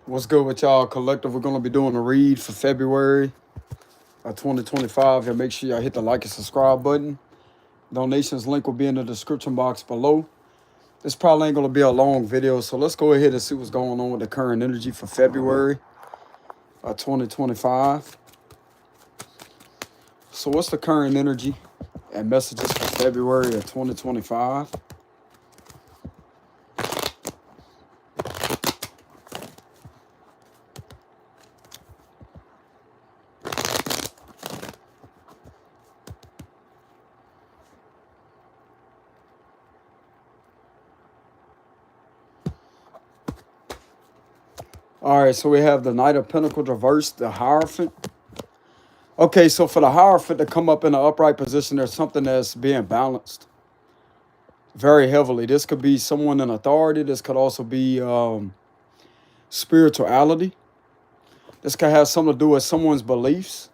What's good with y'all collective? We're gonna be doing a read for February of 2025. And make sure y'all hit the like and subscribe button. Donations link will be in the description box below. This probably ain't gonna be a long video, so let's go ahead and see what's going on with the current energy for February of 2025. So what's the current energy and messages for February of 2025? All right, so we have the Knight of Pentacles reversed, the Hierophant. Okay, so for the Hierophant to come up in an upright position, there's something that's being balanced very heavily. This could be someone in authority. This could also be spirituality. This could have something to do with someone's beliefs.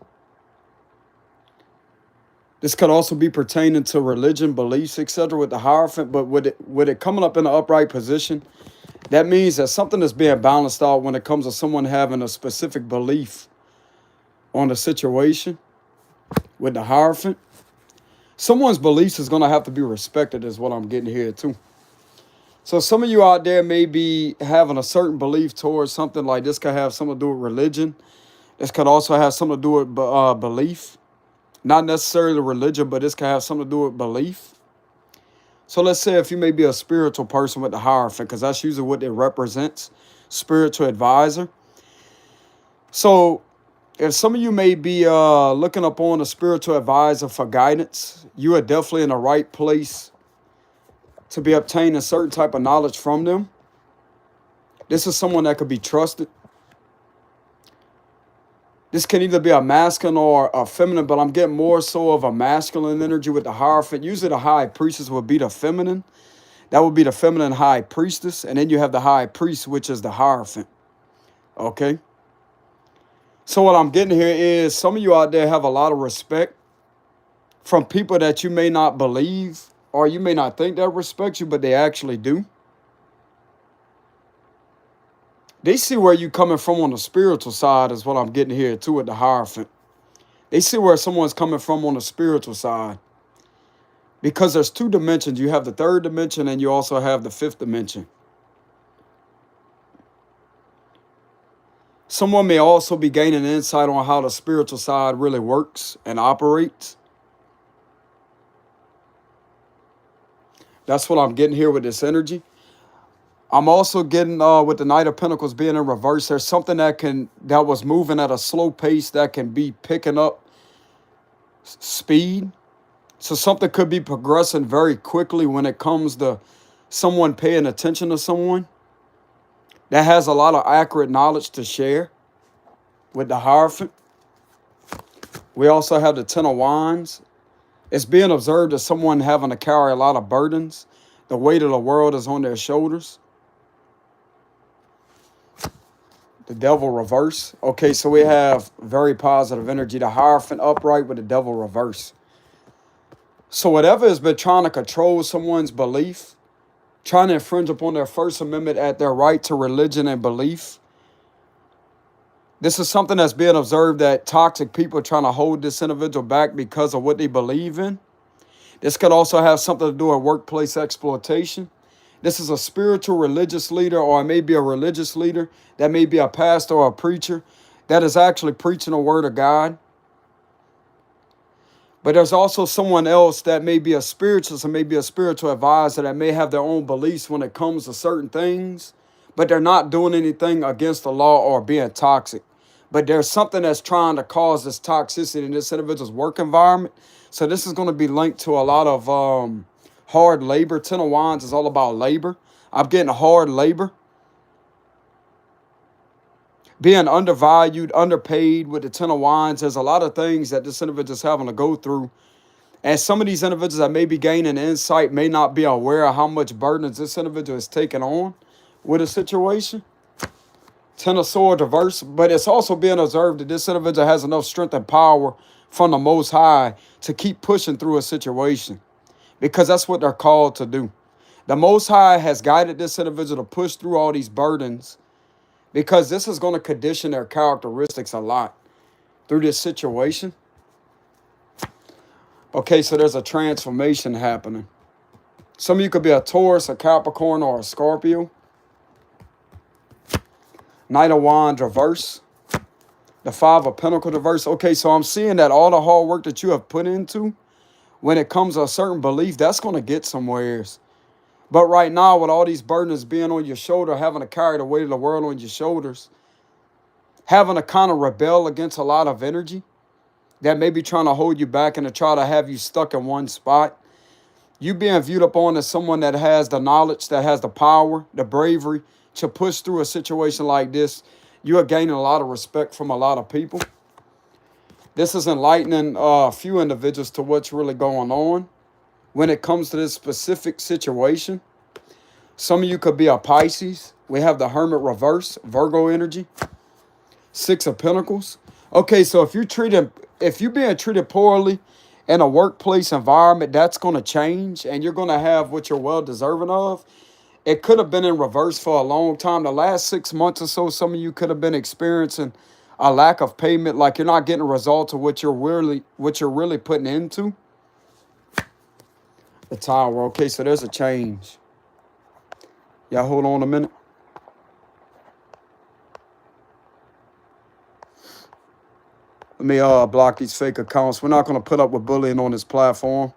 This could also be pertaining to religion, beliefs, etc. with the Hierophant. But with it coming up in an upright position, that means that something is being balanced out when it comes to someone having a specific belief on the situation with the Hierophant. Someone's beliefs is going to have to be respected is what I'm getting here too. So some of you out there may be having a certain belief towards something. Like this could have something to do with religion. This could also have something to do with belief. Not necessarily religion, but this could have something to do with belief. So let's say if you may be a spiritual person with the Hierophant, because that's usually what it represents, spiritual advisor. So if some of you may be looking upon a spiritual advisor for guidance, you are definitely in the right place to be obtaining certain type of knowledge from them. This is someone that could be trusted. This can either be a masculine or a feminine, but I'm getting more so of a masculine energy with the Hierophant. Usually the high priestess would be the feminine. That would be the feminine high priestess. And then you have the high priest, which is the Hierophant. Okay? So what I'm getting here is some of you out there have a lot of respect from people that you may not believe or you may not think that respect you, but they actually do. They see where you coming from on the spiritual side is what I'm getting here too with the Hierophant. They see where someone's coming from on the spiritual side. Because there's two dimensions. You have the third dimension and you also have the fifth dimension. Someone may also be gaining insight on how the spiritual side really works and operates. That's what I'm getting here with this energy. I'm also getting with the Knight of Pentacles being in reverse. There's something that was moving at a slow pace that can be picking up speed. So something could be progressing very quickly when it comes to someone paying attention to someone that has a lot of accurate knowledge to share with the Hierophant. We also have the Ten of Wands. It's being observed as someone having to carry a lot of burdens. The weight of the world is on their shoulders. The Devil reverse. Okay, so we have very positive energy. The Hierophant upright with the Devil reverse. So whatever has been trying to control someone's belief, trying to infringe upon their First Amendment at their right to religion and belief, this is something that's being observed, that toxic people are trying to hold this individual back because of what they believe in. This could also have something to do with workplace exploitation. This is a spiritual religious leader, or it may be a religious leader. That may be a pastor or a preacher that is actually preaching the word of God. But there's also someone else that may be a spiritualist and maybe a spiritual advisor that may have their own beliefs when it comes to certain things, but they're not doing anything against the law or being toxic. But there's something that's trying to cause this toxicity in this individual's work environment. So this is going to be linked to a lot of hard labor. Ten of Wands is all about labor. I'm getting hard labor. Being undervalued, underpaid with the Ten of Wands. There's a lot of things that this individual is having to go through. And some of these individuals that may be gaining insight may not be aware of how much burdens this individual is taking on with a situation. Ten of Swords reverse. But it's also being observed that this individual has enough strength and power from the Most High to keep pushing through a situation, because that's what they're called to do. The Most High has guided this individual to push through all these burdens because this is going to condition their characteristics a lot through this situation. Okay, so there's a transformation happening. Some of you could be a Taurus, a Capricorn, or a Scorpio. Knight of Wands reverse. The Five of Pentacles reverse. Okay, so I'm seeing that all the hard work that you have put into, when it comes to a certain belief, that's going to get somewhere. But right now, with all these burdens being on your shoulder, having to carry the weight of the world on your shoulders, having to kind of rebel against a lot of energy that may be trying to hold you back and to try to have you stuck in one spot, you being viewed upon as someone that has the knowledge, that has the power, the bravery to push through a situation like this, you are gaining a lot of respect from a lot of people. This is enlightening a few individuals to what's really going on when it comes to this specific situation. Some of you could be a Pisces. We have the Hermit reverse, Virgo energy, Six of Pentacles. Okay, so if you're being treated poorly in a workplace environment, that's going to change, and you're going to have what you're well deserving of. It could have been in reverse for a long time. The last 6 months or so, some of you could have been experiencing a lack of payment, like you're not getting a result of what you're really putting into. The Tower. Okay, so there's a change. Y'all hold on a minute. Let me block these fake accounts. We're not going to put up with bullying on this platform.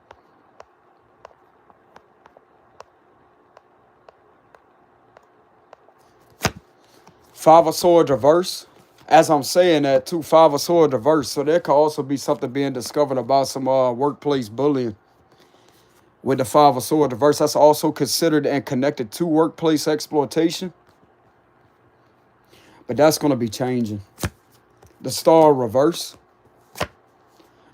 Five of Swords reverse. As I'm saying that too, Five of Swords reverse. So there could also be something being discovered about some workplace bullying. With the Five of Swords reverse, that's also considered and connected to workplace exploitation. But that's going to be changing. The Star reverse.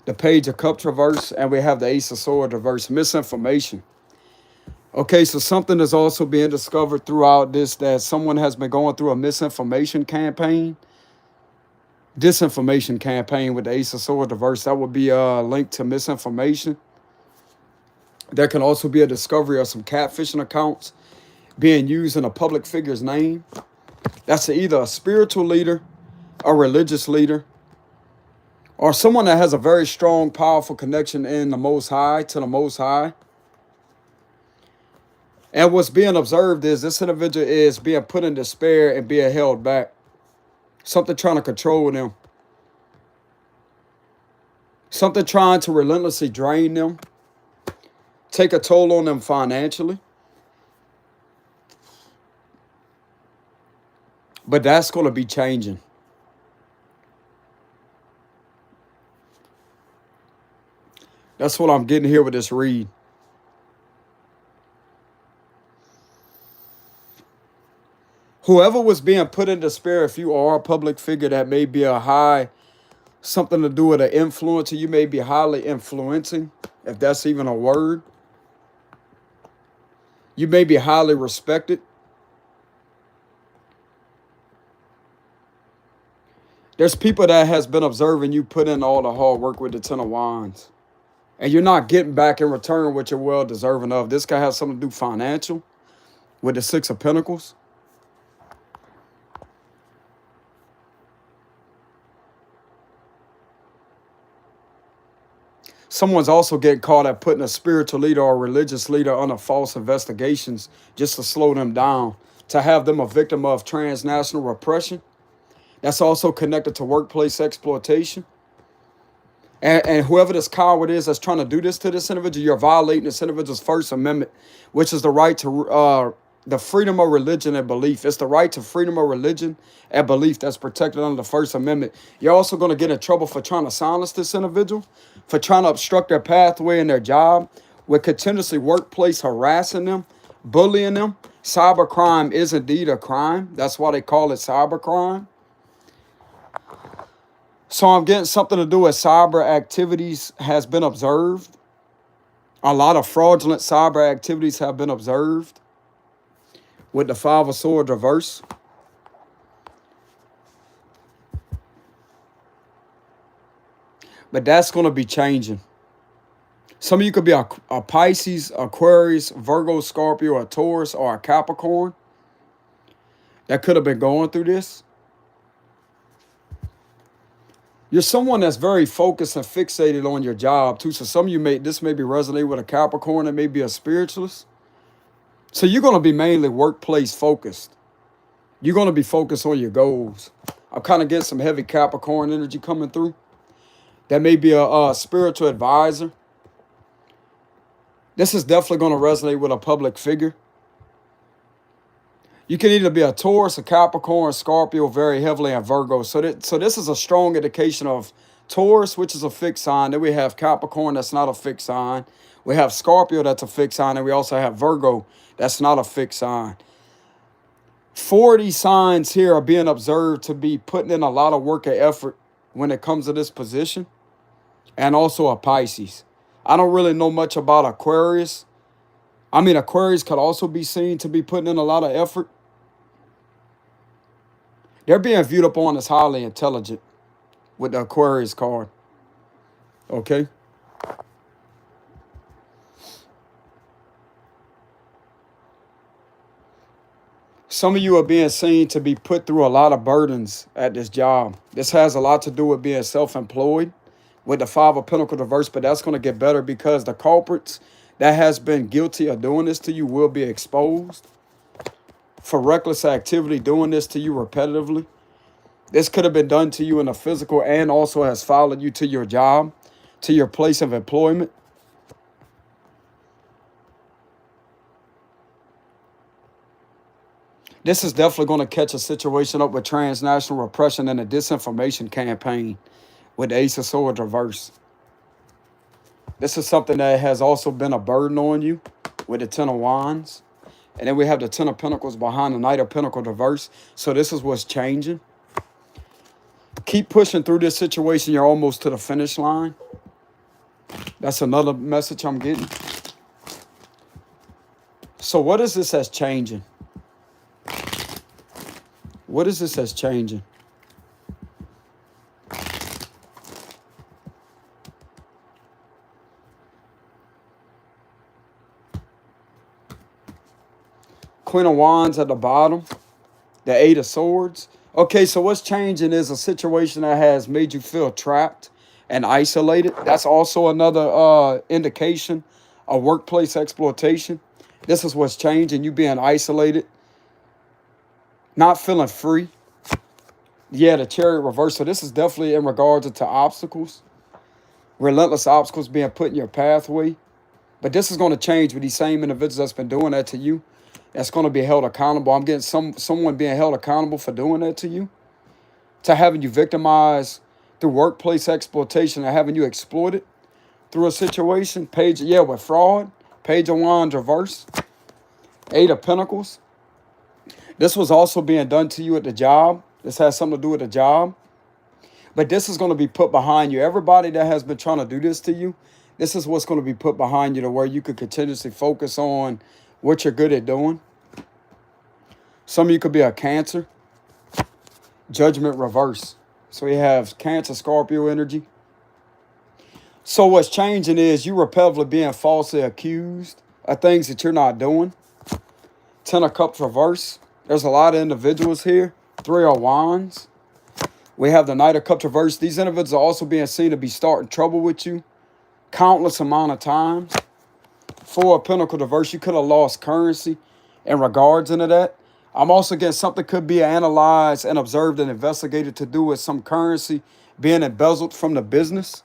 The Page of Cups reverse. And we have the Ace of Swords reverse. Misinformation. Okay, so something is also being discovered throughout this, that someone has been going through a misinformation campaign. Disinformation campaign with the Ace of Swords reverse. That would be linked to misinformation. There can also be a discovery of some catfishing accounts being used in a public figure's name. That's either a spiritual leader, a religious leader, or someone that has a very strong, powerful connection in the Most High, to the Most High. And what's being observed is this individual is being put in despair and being held back. Something trying to control them. Something trying to relentlessly drain them. Take a toll on them financially. But that's going to be changing. That's what I'm getting here with this read. Whoever was being put in despair, if you are a public figure that may be a high, something to do with an influencer, you may be highly influencing, if that's even a word. You may be highly respected. There's people that has been observing you put in all the hard work with the Ten of Wands. And you're not getting back in return what you're well deserving of. This guy has something to do financial with the Six of Pentacles. Someone's also getting caught at putting a spiritual leader or a religious leader under false investigations just to slow them down, to have them a victim of transnational repression. That's also connected to workplace exploitation. And whoever this coward is that's trying to do this to this individual, you're violating this individual's First Amendment, which is the right to the freedom of religion and belief. It's the right to freedom of religion and belief that's protected under the First Amendment. You're also going to get in trouble for trying to silence this individual, for trying to obstruct their pathway in their job, with continuously workplace harassing them, bullying them. Cybercrime is indeed a crime. That's why they call it cybercrime. So I'm getting something to do with cyber activities has been observed. A lot of fraudulent cyber activities have been observed with the Five of Swords reverse. But that's going to be changing. Some of you could be a Pisces, Aquarius, Virgo, Scorpio, a Taurus, or a Capricorn. that could have been going through this. You're someone that's very focused and fixated on your job too. So some of you this maybe resonate with a Capricorn and maybe a spiritualist. So you're going to be mainly workplace focused. You're going to be focused on your goals. I'm kind of getting some heavy Capricorn energy coming through. That may be a spiritual advisor. This is definitely going to resonate with a public figure. You can either be a Taurus, a Capricorn, Scorpio, very heavily in Virgo. So this is a strong indication of Taurus, which is a fixed sign. Then we have Capricorn, that's not a fixed sign. We have Scorpio, that's a fixed sign. And we also have Virgo, that's not a fixed sign. 40 signs here are being observed to be putting in a lot of work and effort when it comes to this position. And also a Pisces. I don't really know much about Aquarius. I mean, Aquarius could also be seen to be putting in a lot of effort. They're being viewed upon as highly intelligent with the Aquarius card. Okay? Some of you are being seen to be put through a lot of burdens at this job. This has a lot to do with being self-employed with the Five of Pentacles reverse, but that's going to get better because the culprits that has been guilty of doing this to you will be exposed for reckless activity, doing this to you repetitively. This could have been done to you in the physical and also has followed you to your job, to your place of employment. This is definitely going to catch a situation up with transnational repression and a disinformation campaign with the Ace of Swords reverse. This is something that has also been a burden on you with the Ten of Wands. And then we have the Ten of Pentacles behind the Knight of Pentacles reverse. So this is what's changing. Keep pushing through this situation. You're almost to the finish line. That's another message I'm getting. So what is this as changing? What is this as changing? Queen of Wands at the bottom. The Eight of Swords. Okay, so what's changing is a situation that has made you feel trapped and isolated. That's also another indication of workplace exploitation. This is what's changing. You being isolated. Not feeling free. Yeah, the Chariot reverse. So this is definitely in regards to obstacles. Relentless obstacles being put in your pathway. But this is going to change with these same individuals that's been doing that to you. That's going to be held accountable. I'm getting someone being held accountable for doing that to you. To having you victimized through workplace exploitation and having you exploited through a situation. With fraud. Page of Wands reverse. Eight of Pentacles. This was also being done to you at the job. This has something to do with the job. But this is going to be put behind you. Everybody that has been trying to do this to you, this is what's going to be put behind you to where you could continuously focus on what you're good at doing. Some of you could be a Cancer. Judgment reverse. So we have Cancer, Scorpio energy. So what's changing is you repetitively being falsely accused of things that you're not doing. Ten of Cups reverse. There's a lot of individuals here. Three of Wands. We have the Knight of Cups reverse. These individuals are also being seen to be starting trouble with you countless amount of times. Four of Pentacles reverse. You could have lost currency in regards into that. I'm also getting something could be analyzed and observed and investigated to do with some currency being embezzled from the business.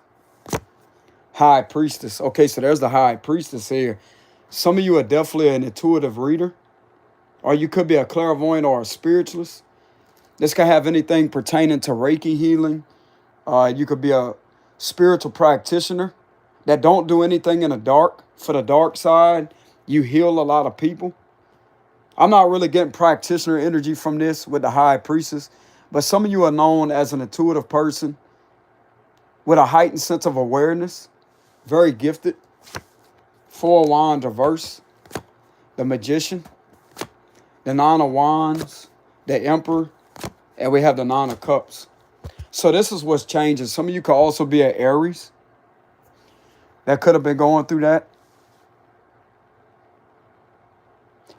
High Priestess. Okay, so there's the High Priestess here. Some of you are definitely an intuitive reader. Or you could be a clairvoyant or a spiritualist. This could have anything pertaining to Reiki healing. You could be a spiritual practitioner that don't do anything in the dark. For the dark side, you heal a lot of people. I'm not really getting practitioner energy from this with the High Priestess. But some of you are known as an intuitive person with a heightened sense of awareness. Very gifted. Four of Wands reverse. The Magician. The Nine of Wands. The Emperor. And we have the Nine of Cups. So this is what's changing. Some of you could also be an Aries. That could have been going through that.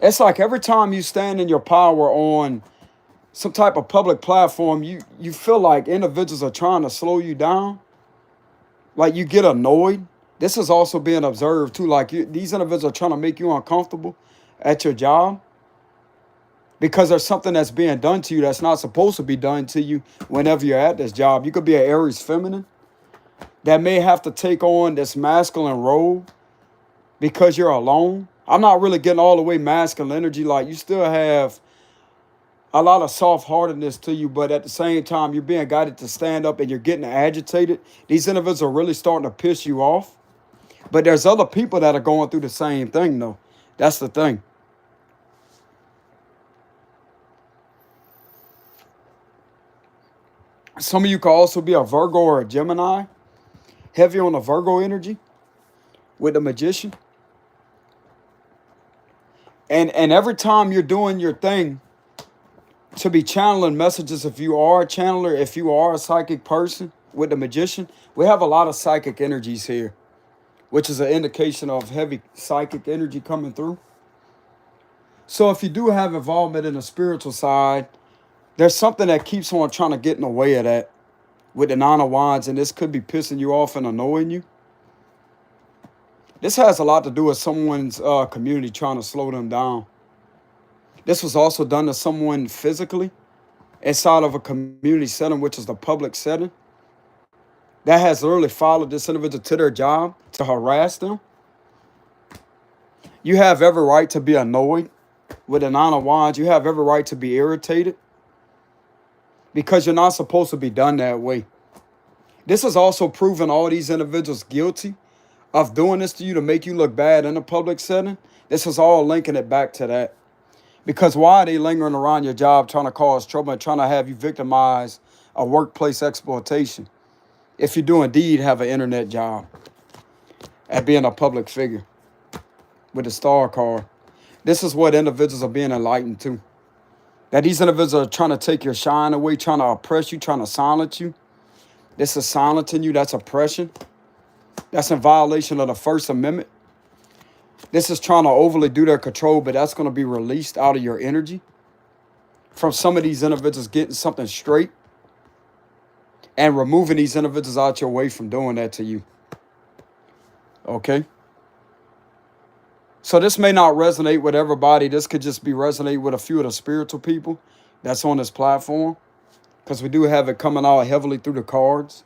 It's like every time you stand in your power on some type of public platform, you feel like individuals are trying to slow you down, like you get annoyed. This is also being observed too. Like these individuals are trying to make you uncomfortable at your job because there's something that's being done to you that's not supposed to be done to you whenever you're at this job. You could be an Aries feminine that may have to take on this masculine role because you're alone. I'm not really getting all the way masculine energy. Like you still have a lot of soft-heartedness to you, but at the same time, you're being guided to stand up and you're getting agitated. These individuals are really starting to piss you off. But there's other people that are going through the same thing, though. That's the thing. Some of you could also be a Virgo or a Gemini, heavy on the Virgo energy with the Magician. And every time you're doing your thing to be channeling messages, if you are a channeler, if you are a psychic person with the Magician, we have a lot of psychic energies here, which is an indication of heavy psychic energy coming through. So if you do have involvement in the spiritual side, there's something that keeps on trying to get in the way of that with the Nine of Wands, and this could be pissing you off and annoying you. This has a lot to do with someone's community trying to slow them down. This was also done to someone physically inside of a community setting, which is the public setting, that has literally followed this individual to their job to harass them. You have every right to be annoyed with the Nine of Wands. You have every right to be irritated because you're not supposed to be done that way. This is also proving all these individuals guilty of doing this to you to make you look bad in a public setting. This is all linking it back to that. Because why are they lingering around your job trying to cause trouble and trying to have you victimize a workplace exploitation if you do indeed have an internet job at being a public figure with the Star card? This is what individuals are being enlightened to. That these individuals are trying to take your shine away, trying to oppress you, trying to silence you. This is silencing you. That's oppression. That's in violation of the First Amendment. This is trying to overly do their control, but that's going to be released out of your energy from some of these individuals getting something straight and removing these individuals out your way from doing that to you. Okay? So this may not resonate with everybody. This could just be resonate with a few of the spiritual people that's on this platform, because we do have it coming out heavily through the cards.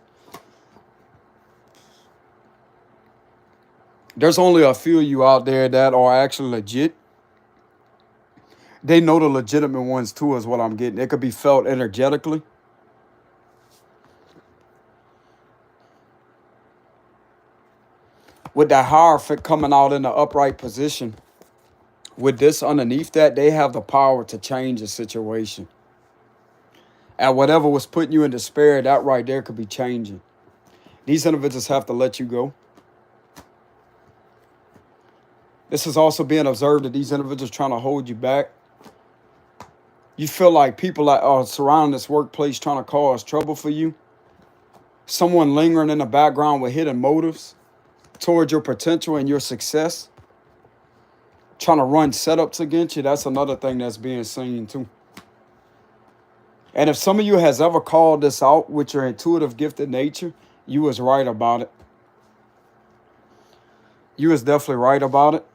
There's only a few of you out there that are actually legit. They know the legitimate ones too, is what I'm getting. It could be felt energetically. With that Hierophant coming out in the upright position, with this underneath that, they have the power to change the situation. And whatever was putting you in despair, that right there could be changing. These individuals have to let you go. This is also being observed that these individuals trying to hold you back. You feel like people that are surrounding this workplace trying to cause trouble for you. Someone lingering in the background with hidden motives towards your potential and your success. Trying to run setups against you. That's another thing that's being seen too. And if some of you has ever called this out with your intuitive gifted nature, you was right about it. You was definitely right about it.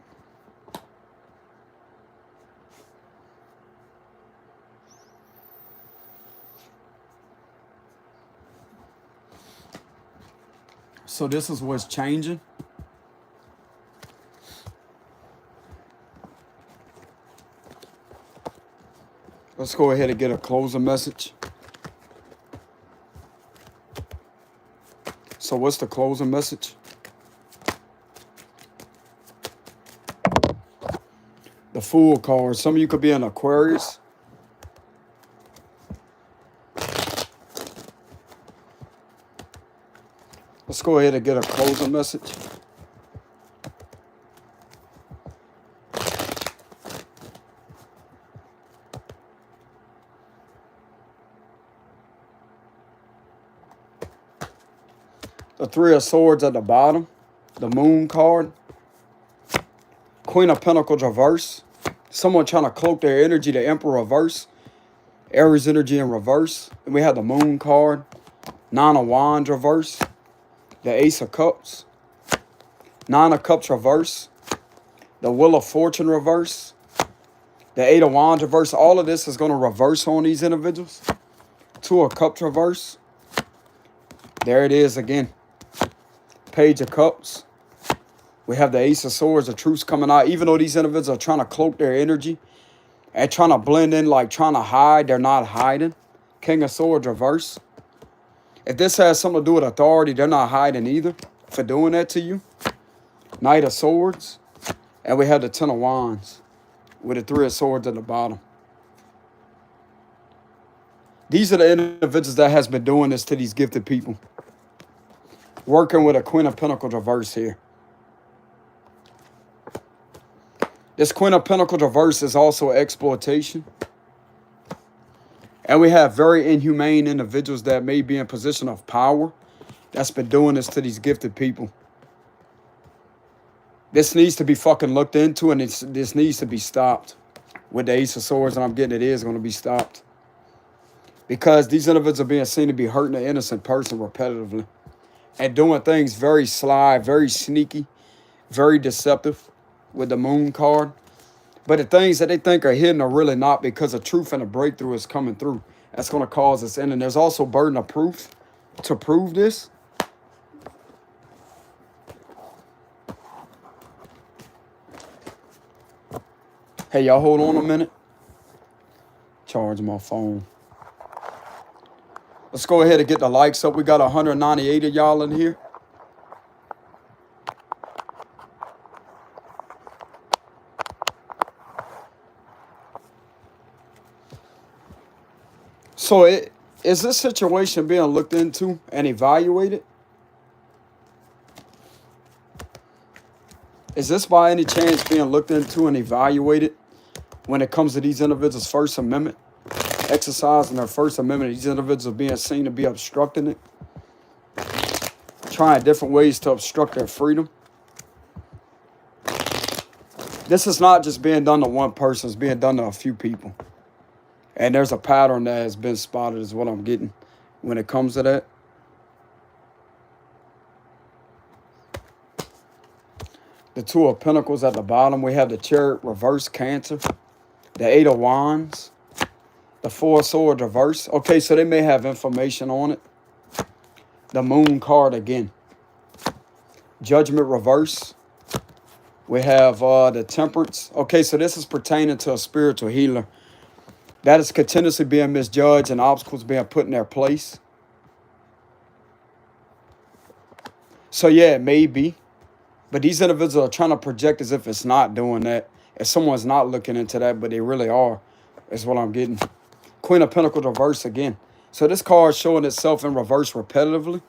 So this is what's changing. Let's go ahead and get a closing message. So what's the closing message? The Fool card. Some of you could be an Aquarius. Let's go ahead and get a closing message. The Three of Swords at the bottom. The Moon card. Queen of Pentacles reverse. Someone trying to cloak their energy. The Emperor reverse. Aries energy in reverse. And we have the Moon card, Nine of Wands reverse, the Ace of Cups, Nine of Cups reverse, the Wheel of Fortune reverse, the Eight of Wands reverse. All of this is going to reverse on these individuals. Two of Cups reverse. There it is again. Page of Cups. We have the Ace of Swords, the Truths coming out. Even though these individuals are trying to cloak their energy and trying to blend in, like trying to hide, they're not hiding. King of Swords reverse. If this has something to do with authority, they're not hiding either for doing that to you. Knight of Swords. And we have the Ten of Wands with the Three of Swords at the bottom. These are the individuals that has been doing this to these gifted people. Working with a Queen of Pentacles reverse here. This Queen of Pentacles reverse is also exploitation. And we have very inhumane individuals that may be in position of power that's been doing this to these gifted people. This needs to be fucking looked into, and this needs to be stopped. With the Ace of Swords, and I'm getting it is going to be stopped. Because these individuals are being seen to be hurting an innocent person repetitively. And doing things very sly, very sneaky, very deceptive with the Moon card. But the things that they think are hidden are really not, because the truth and the breakthrough is coming through. That's going to cause this end. And there's also burden of proof to prove this. Hey, y'all hold on a minute. Charge my phone. Let's go ahead and get the likes up. We got 198 of y'all in here. So is this situation being looked into and evaluated? Is this by any chance being looked into and evaluated when it comes to these individuals' First Amendment? Exercising their First Amendment, these individuals are being seen to be obstructing it. Trying different ways to obstruct their freedom. This is not just being done to one person, it's being done to a few people. And there's a pattern that has been spotted is what I'm getting when it comes to that. The Two of Pentacles at the bottom. We have the Chariot reverse, Cancer. The Eight of Wands. The Four of Swords reverse. Okay, so they may have information on it. The Moon card again. Judgment reverse. We have the Temperance. Okay, so this is pertaining to a spiritual healer that is continuously being misjudged and obstacles being put in their place. So yeah, it may be. But these individuals are trying to project as if it's not doing that. If someone's not looking into that, but they really are, is what I'm getting. Queen of Pentacles reverse again. So this card is showing itself in reverse repetitively.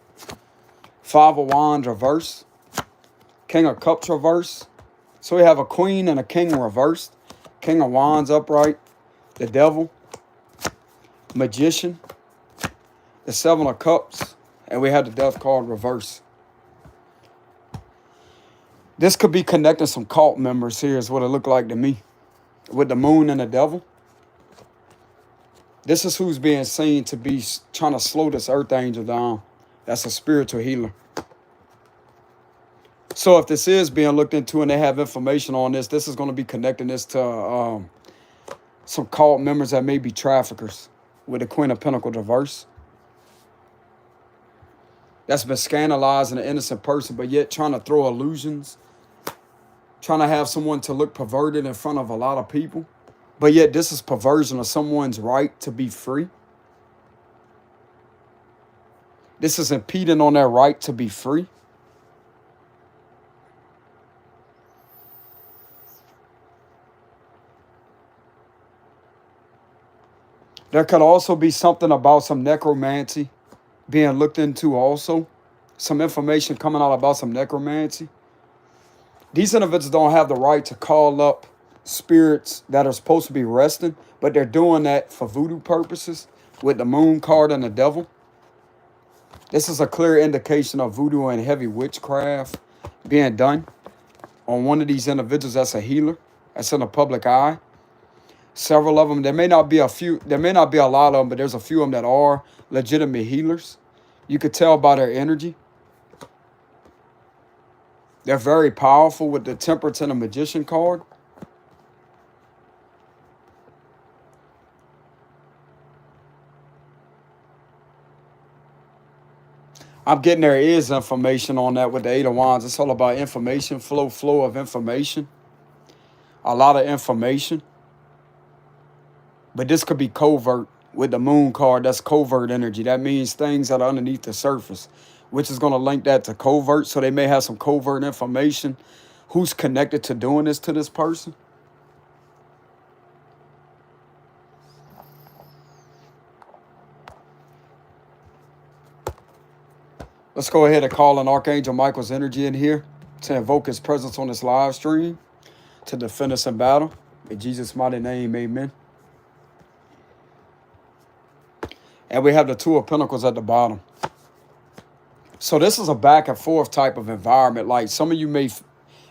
Five of Wands reverse. King of Cups reverse. So we have a Queen and a King reversed. King of Wands upright. The Devil. Magician. The Seven of Cups. And we have the Death card reverse. This could be connecting some cult members here is what it looked like to me. With the Moon and the Devil. This is who's being seen to be trying to slow this earth angel down. That's a spiritual healer. So if this is being looked into and they have information on this, this is going to be connecting this to some cult members that may be traffickers with the Queen of Pentacles reverse. That's been scandalizing an innocent person, but yet trying to throw illusions. Trying to have someone to look perverted in front of a lot of people. But yet this is perversion of someone's right to be free. This is impeding on their right to be free. There could also be something about some necromancy being looked into also. Some information coming out about some necromancy. These individuals don't have the right to call up spirits that are supposed to be resting, but they're doing that for voodoo purposes with the Moon card and the Devil. This is a clear indication of voodoo and heavy witchcraft being done on one of these individuals that's a healer, that's in the public eye. Several of them. There may not be a few. There may not be a lot of them, but there's a few of them that are legitimate healers. You could tell by their energy. They're very powerful with the Temperance and the Magician card. I'm getting there is information on that with the Eight of Wands. It's all about information, flow of information. A lot of information. But this could be covert with the Moon card. That's covert energy. That means things that are underneath the surface, which is going to link that to covert. So they may have some covert information. Who's connected to doing this to this person? Let's go ahead and call in Archangel Michael's energy in here to invoke his presence on this live stream to defend us in battle. In Jesus' mighty name, amen. And we have the Two of Pentacles at the bottom. So this is a back and forth type of environment. Like some of you may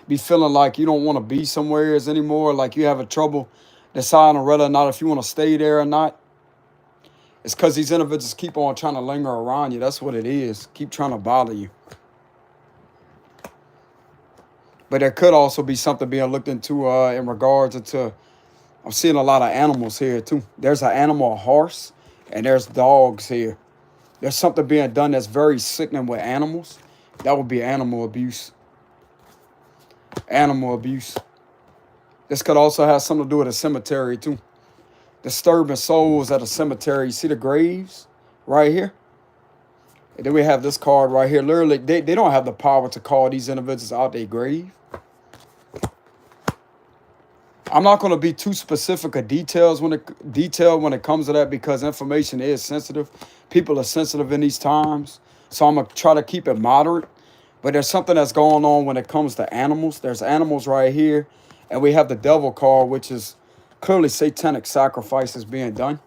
be feeling like you don't want to be somewhere anymore. Like you have a trouble deciding whether or not if you want to stay there or not. It's because these individuals keep on trying to linger around you. That's what it is. Keep trying to bother you. But there could also be something being looked into in regards to, I'm seeing a lot of animals here too. There's an animal, a horse, and there's dogs here. There's something being done that's very sickening with animals. That would be animal abuse. Animal abuse. This could also have something to do with a cemetery too. Disturbing souls at a cemetery. You see the graves right here? And then we have this card right here. Literally, they don't have the power to call these individuals out their grave. I'm not going to be too specific of details when it comes to that because information is sensitive. People are sensitive in these times. So I'm going to try to keep it moderate. But there's something that's going on when it comes to animals. There's animals right here. And we have the Devil card, which is clearly satanic sacrifices being done.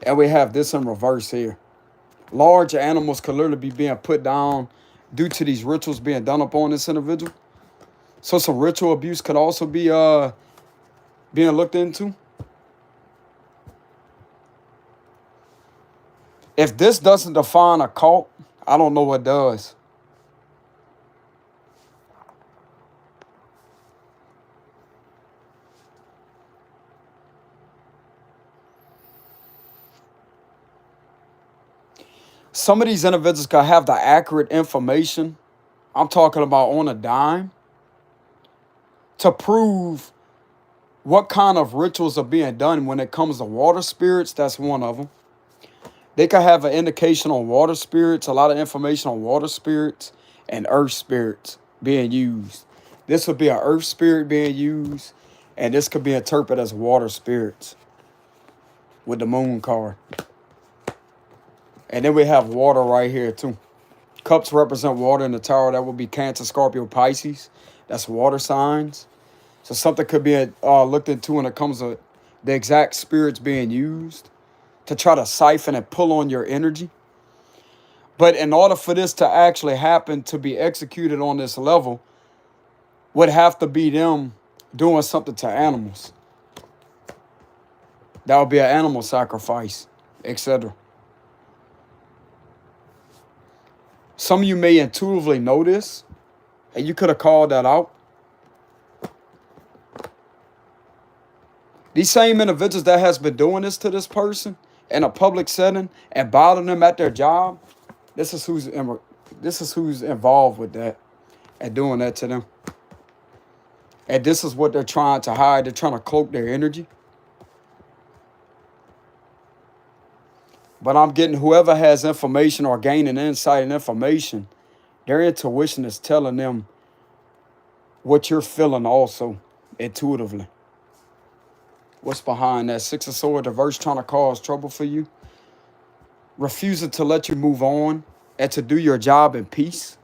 And we have this in reverse here. Large animals could literally be being put down due to these rituals being done upon this individual. So some ritual abuse could also be being looked into. If this doesn't define a cult, I don't know what does. Some of these individuals could have the accurate information. I'm talking about on a dime. To prove what kind of rituals are being done when it comes to water spirits. That's one of them. They could have an indication on water spirits, a lot of information on water spirits and earth spirits being used. This would be an earth spirit being used, and this could be interpreted as water spirits with the Moon card. And then we have water right here too. Cups represent water in the tower. That would be Cancer, Scorpio, Pisces. That's water signs. So something could be looked into when it comes to the exact spirits being used to try to siphon and pull on your energy. But in order for this to actually happen, to be executed on this level, would have to be them doing something to animals. That would be an animal sacrifice, etc. Some of you may intuitively know this, and you could have called that out. These same individuals that has been doing this to this person in a public setting and bothering them at their job, this is who's involved with that and doing that to them. And this is what they're trying to hide. They're trying to cloak their energy. But I'm getting whoever has information or gaining insight and information, their intuition is telling them what you're feeling also intuitively. What's behind that? Six of Swords, reverse, trying to cause trouble for you. Refusing to let you move on and to do your job in peace.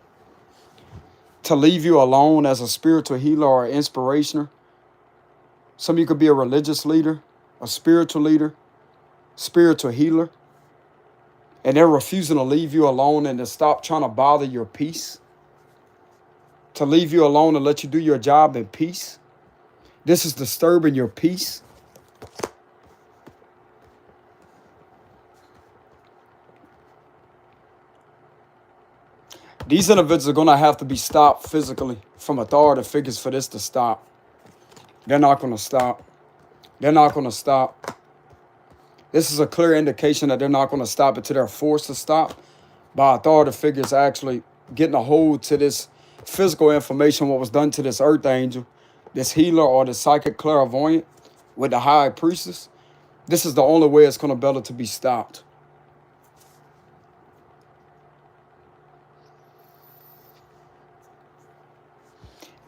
To leave you alone as a spiritual healer or inspirationer. Some of you could be a religious leader, a spiritual leader, spiritual healer. And they're refusing to leave you alone and to stop trying to bother your peace. To leave you alone and let you do your job in peace. This is disturbing your peace. These individuals are going to have to be stopped physically from authority figures for this to stop. They're not going to stop. They're not going to stop. This is a clear indication that they're not going to stop until they're forced to stop by authority figures actually getting a hold to this physical information, what was done to this earth angel, this healer or the psychic clairvoyant with the high priestess. This is the only way it's going to be able to be stopped.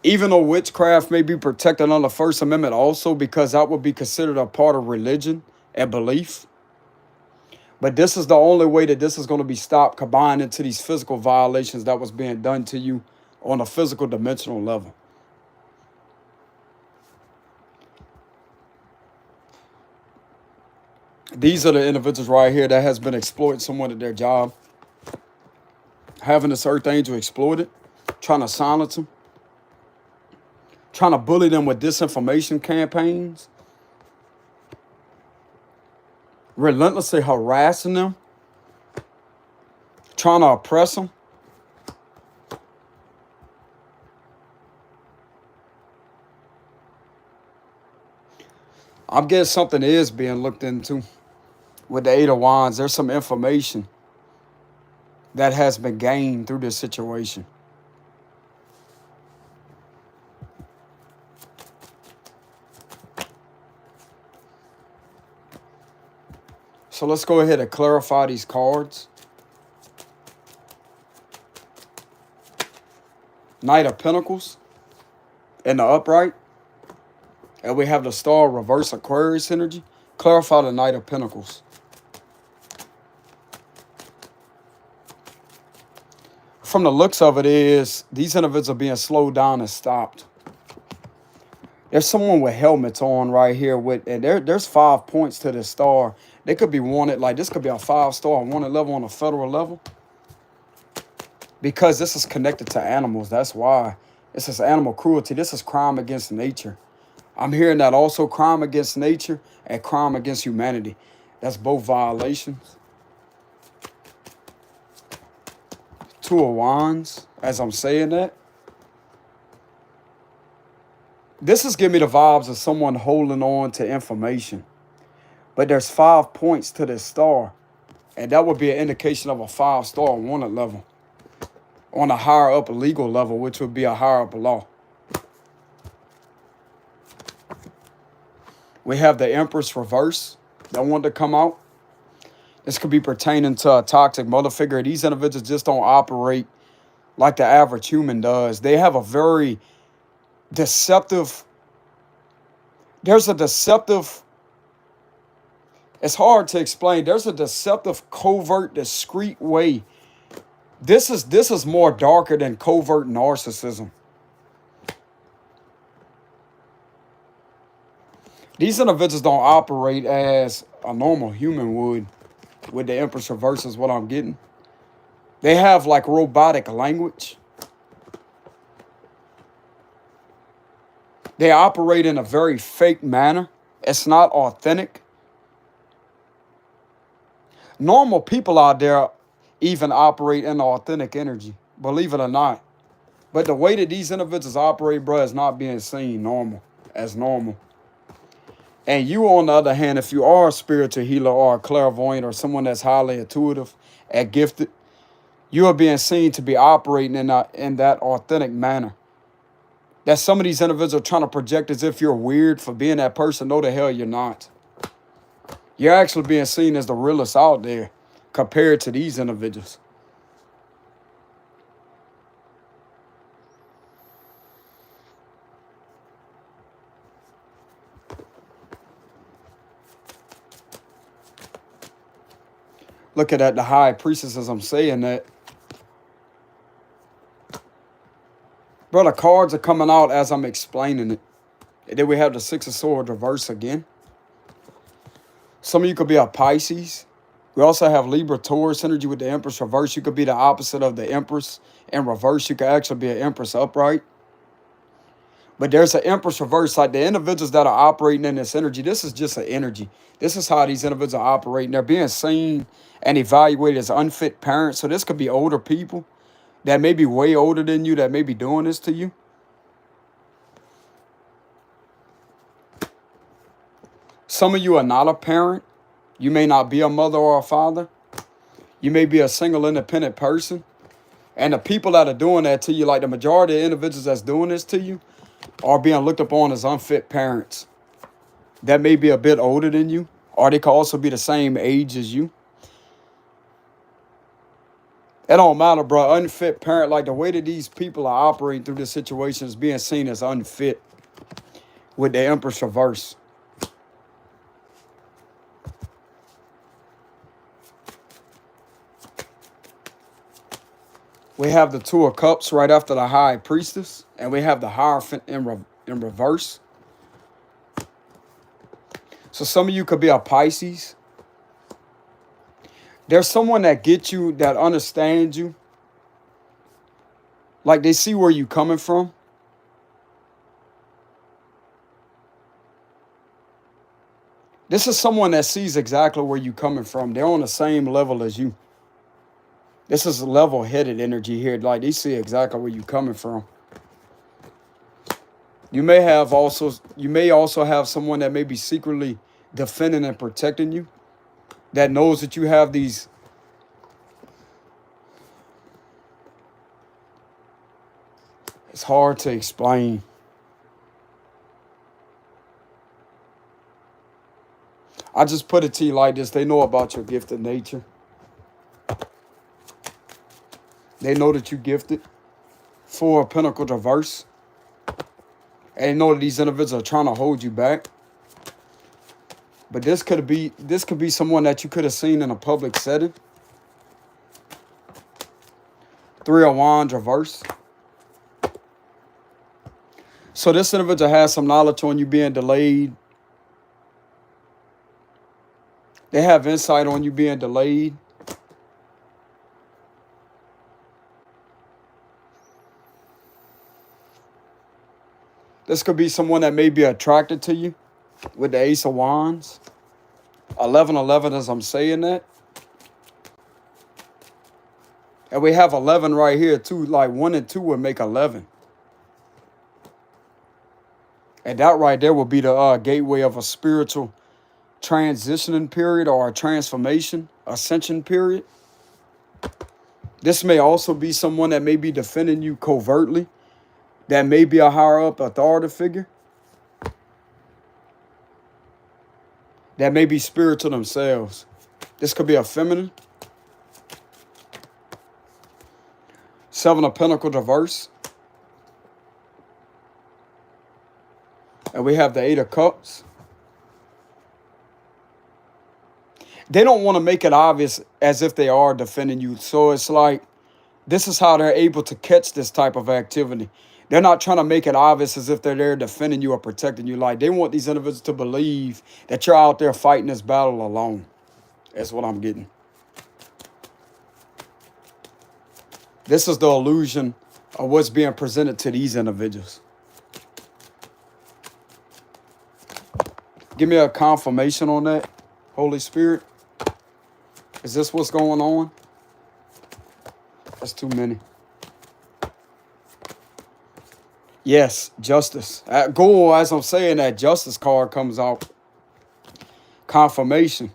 Even though witchcraft may be protected under the First Amendment also, because that would be considered a part of religion and belief. But this is the only way that this is going to be stopped, combined into these physical violations that was being done to you on a physical dimensional level. These are the individuals right here that has been exploiting someone at their job. Having this earth angel exploited, trying to silence them, trying to bully them with disinformation campaigns, relentlessly harassing them, trying to oppress them. I'm getting something is being looked into with the Eight of Wands. There's some information that has been gained through this situation. So let's go ahead and clarify these cards. Knight of Pentacles in the upright. And we have the Star reverse Aquarius energy. Clarify the Knight of Pentacles. From the looks of it is, these individuals are being slowed down and stopped. There's someone with helmets on right here with, and there's 5 points to this star. They could be wanted, like this could be a 5-star wanted level on a federal level. Because this is connected to animals, that's why. This is animal cruelty, this is crime against nature. I'm hearing that also crime against nature and crime against humanity. That's both violations. Two of Wands, as I'm saying that. This is giving me the vibes of someone holding on to information. But there's 5 points to this star. And that would be an indication of a 5-star wanted level. On a higher up legal level, which would be a higher up law. We have the Empress reverse that wanted to come out. This could be pertaining to a toxic mother figure. These individuals just don't operate like the average human does. They have a very deceptive, it's hard to explain. There's a deceptive, covert, discreet way. This is more darker than covert narcissism. These individuals don't operate as a normal human would with the Empress reverse is what I'm getting. They have like robotic language. They operate in a very fake manner. It's not authentic. Normal people out there even operate in authentic energy, believe it or not. But the way that these individuals operate, bro, is not being seen as normal. And you, on the other hand, if you are a spiritual healer or a clairvoyant or someone that's highly intuitive and gifted, you are being seen to be operating in that authentic manner. That some of these individuals are trying to project as if you're weird for being that person. No, the hell you're not. You're actually being seen as the realest out there compared to these individuals. Look at that, the high priestess as I'm saying that. Bro, the cards are coming out as I'm explaining it. And then we have the Six of Swords reverse again. Some of you could be a Pisces. We also have Libra, Taurus energy with the Empress reverse. You could be the opposite of the Empress in reverse. You could actually be an Empress upright. But there's an Empress reverse, like the individuals that are operating in this energy. This is just an energy. This is how these individuals are operating. They're being seen and evaluated as unfit parents. So this could be older people that may be way older than you that may be doing this to you. Some of you are not a parent. You may not be a mother or a father. You may be a single independent person. And the people that are doing that to you, like the majority of individuals that's doing this to you, are being looked upon as unfit parents that may be a bit older than you, or they could also be the same age as you. It don't matter, bro. Unfit parent, like the way that these people are operating through this situation is being seen as unfit with the Empress reverse. We have the Two of Cups right after the High Priestess, and we have the Hierophant in reverse. So some of you could be a Pisces. There's someone that gets you, that understands you. Like they see where you're coming from. This is someone that sees exactly where you're coming from. They're on the same level as you. This is level-headed energy here. Like they see exactly where you're coming from. You may also have someone that may be secretly defending and protecting you, that knows that you have these. It's hard to explain. I just put it to you like this. They know about your gifted nature. They know that you're gifted. Four of Pentacles reverse. And they know that these individuals are trying to hold you back. But this could be someone that you could have seen in a public setting. Three of Wands reverse. So this individual has some knowledge on you being delayed. They have insight on you being delayed. This could be someone that may be attracted to you with the Ace of Wands. 11-11 as I'm saying that. And we have 11 right here too. Like 1 and 2 would make 11. And that right there will be the gateway of a spiritual transitioning period or a transformation, ascension period. This may also be someone that may be defending you covertly. That may be a higher up authority figure. That may be spiritual themselves. This could be a feminine. Seven of Pentacles reverse. And we have the Eight of Cups. They don't want to make it obvious as if they are defending you. So it's like, this is how they're able to catch this type of activity. They're not trying to make it obvious as if they're there defending you or protecting you. Like they want these individuals to believe that you're out there fighting this battle alone. That's what I'm getting. This is the illusion of what's being presented to these individuals. Give me a confirmation on that, Holy Spirit. Is this what's going on? That's too many. Yes, justice. Go as I'm saying that justice card comes out. Confirmation.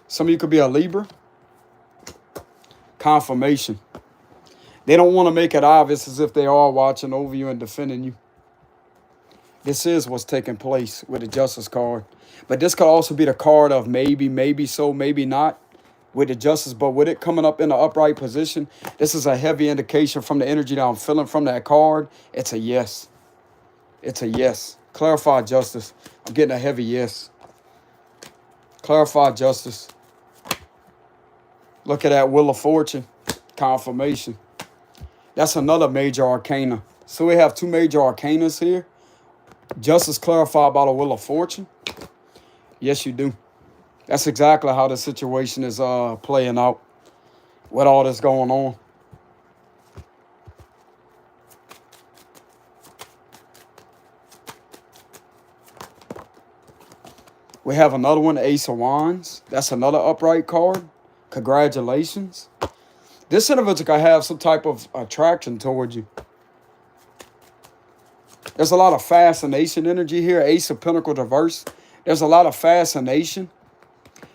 Some of you could be a Libra. Confirmation. They don't want to make it obvious as if they are watching over you and defending you. This is what's taking place with the justice card. But this could also be the card of maybe, maybe so, maybe not with the justice. But with it coming up in the upright position, this is a heavy indication from the energy that I'm feeling from that card. It's a yes. It's a yes. Clarify justice. I'm getting a heavy yes. Clarify justice. Look at that Wheel of Fortune. Confirmation. That's another major arcana. So we have two major arcanas here. Justice clarified by the Wheel of Fortune. Yes, you do. That's exactly how the situation is playing out with all this going on. We have another one, Ace of Wands. That's another upright card. Congratulations. This individual can have some type of attraction towards you. There's a lot of fascination energy here. Ace of Pentacles reverse. There's a lot of fascination.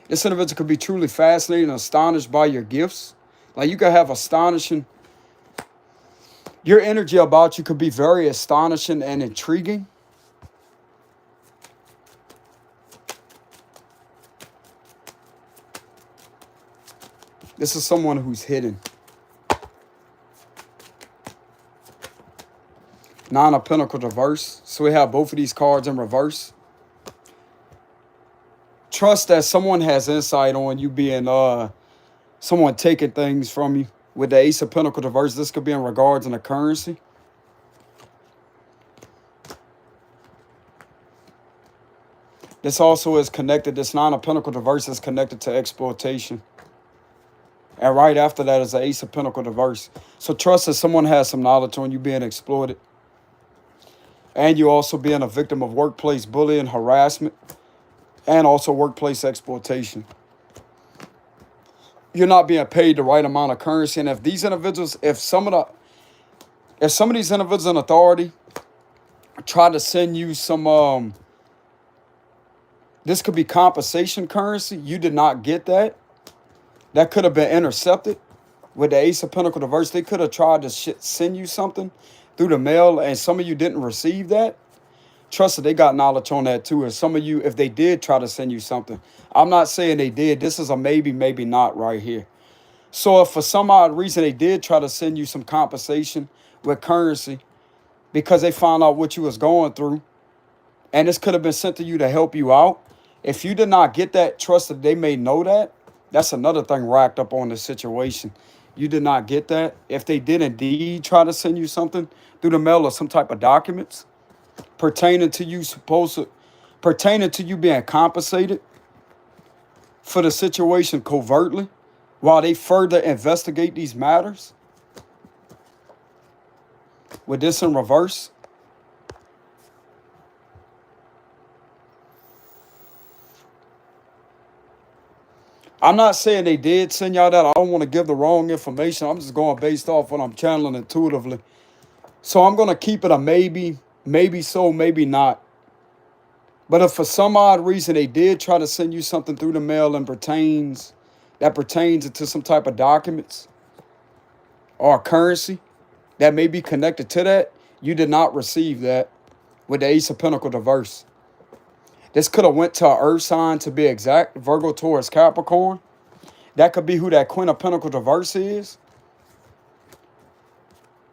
This individual could be truly fascinated and astonished by your gifts. Like you could have astonishing. Your energy about you could be very astonishing and intriguing. This is someone who's hidden. Nine of Pentacles reverse. So we have both of these cards in reverse. Trust that someone has insight on you being someone taking things from you. With the Ace of Pentacles reverse, this could be in regards in a currency. This also is connected. This Nine of Pentacles reverse is connected to exploitation. And right after that is the Ace of Pentacles reverse. So trust that someone has some knowledge on you being exploited. And you also being a victim of workplace bullying, harassment, and also workplace exploitation. You're not being paid the right amount of currency. And if these individuals, if some of these individuals in authority try to send you some, this could be compensation currency. You did not get that. That could have been intercepted. With the Ace of Pentacles reverse, they could have tried to send you something through the mail, and some of you didn't receive that. Trust that they got knowledge on that too. And some of you, if they did try to send you something, I'm not saying they did. This is a maybe, maybe not right here. So if for some odd reason they did try to send you some compensation with currency because they found out what you was going through, and this could have been sent to you to help you out. If you did not get that, trust that they may know that. That's another thing racked up on the situation. You did not get that. If they did indeed try to send you something through the mail or some type of documents pertaining to you pertaining to you being compensated for the situation covertly while they further investigate these matters. With this in reverse. I'm not saying they did send y'all that. I don't want to give the wrong information. I'm just going based off what I'm channeling intuitively. So I'm going to keep it a maybe, maybe so, maybe not. But if for some odd reason they did try to send you something through the mail and pertains to some type of documents or currency that may be connected to that, you did not receive that with the Ace of Pentacles reverse. This could have went to an earth sign, to be exact, Virgo, Taurus, Capricorn. That could be who that Queen of Pentacles reverse is.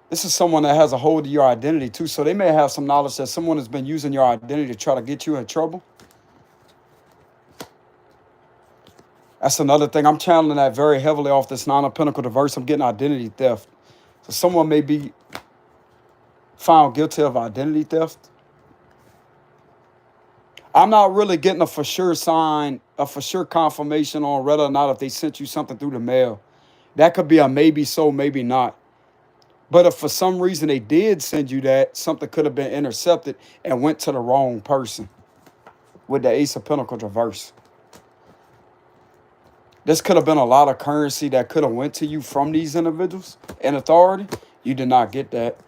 This is someone that has a hold of your identity too. So they may have some knowledge that someone has been using your identity to try to get you in trouble. That's another thing. I'm channeling that very heavily off this Nine of Pentacles reverse. I'm getting identity theft. So someone may be found guilty of identity theft. I'm not really getting a for sure sign, a for sure confirmation on whether or not if they sent you something through the mail. That could be a maybe so, maybe not. But if for some reason they did send you that, something could have been intercepted and went to the wrong person with the Ace of Pentacles reverse. This could have been a lot of currency that could have went to you from these individuals in authority. You did not get that.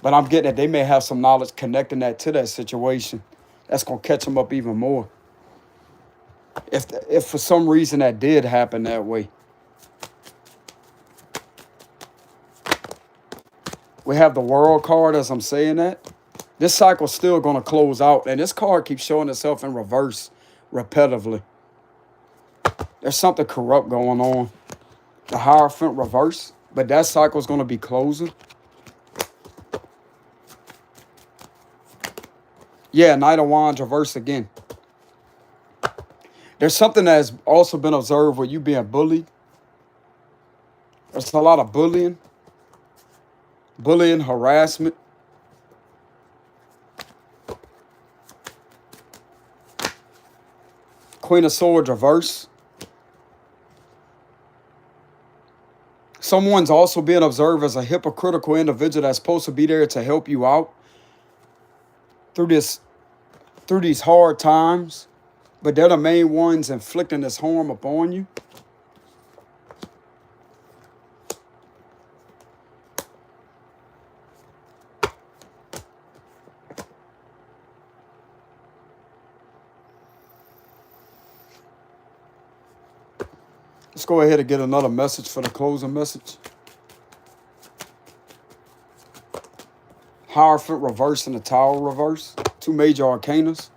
But I'm getting that they may have some knowledge connecting that to that situation. That's going to catch them up even more. If for some reason that did happen that way. We have the World card as I'm saying that. This cycle's still going to close out. And this card keeps showing itself in reverse repetitively. There's something corrupt going on. The Hierophant reverse. But that cycle's going to be closing. Yeah, Knight of Wands reverse again. There's something that has also been observed with you being bullied. There's a lot of bullying. Bullying, harassment. Queen of Swords reverse. Someone's also being observed as a hypocritical individual that's supposed to be there to help you out through these hard times. but they're the main ones inflicting this harm upon you. Let's go ahead and get another message for the closing message. Hierophant reverse and the Tower reverse. Two major arcanas.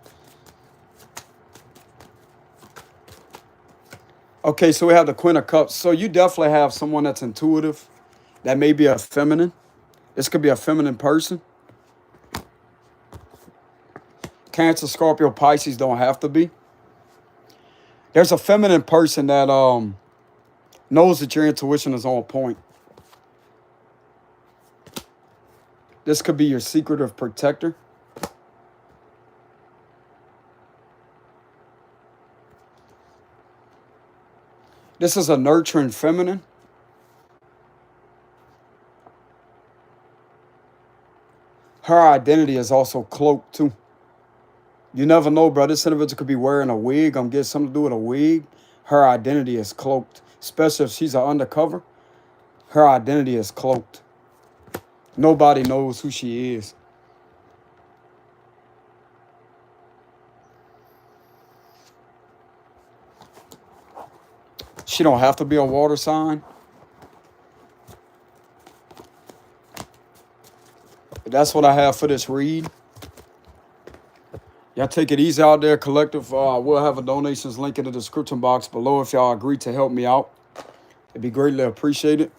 Okay, so we have the Queen of Cups. So you definitely have someone that's intuitive. That may be a feminine. This could be a feminine person. Cancer, Scorpio, Pisces don't have to be. There's a feminine person that knows that your intuition is on point. This could be your secretive protector. This is a nurturing feminine. Her identity is also cloaked too. You never know, bro. This individual could be wearing a wig. I'm getting something to do with a wig. Her identity is cloaked. Especially if she's an undercover. Her identity is cloaked. Nobody knows who she is. She don't have to be a water sign. But that's what I have for this read. Y'all take it easy out there, collective. We'll have a donations link in the description box below if y'all agree to help me out. It'd be greatly appreciated.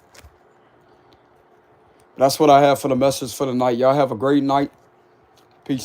That's what I have for the message for the night. Y'all have a great night.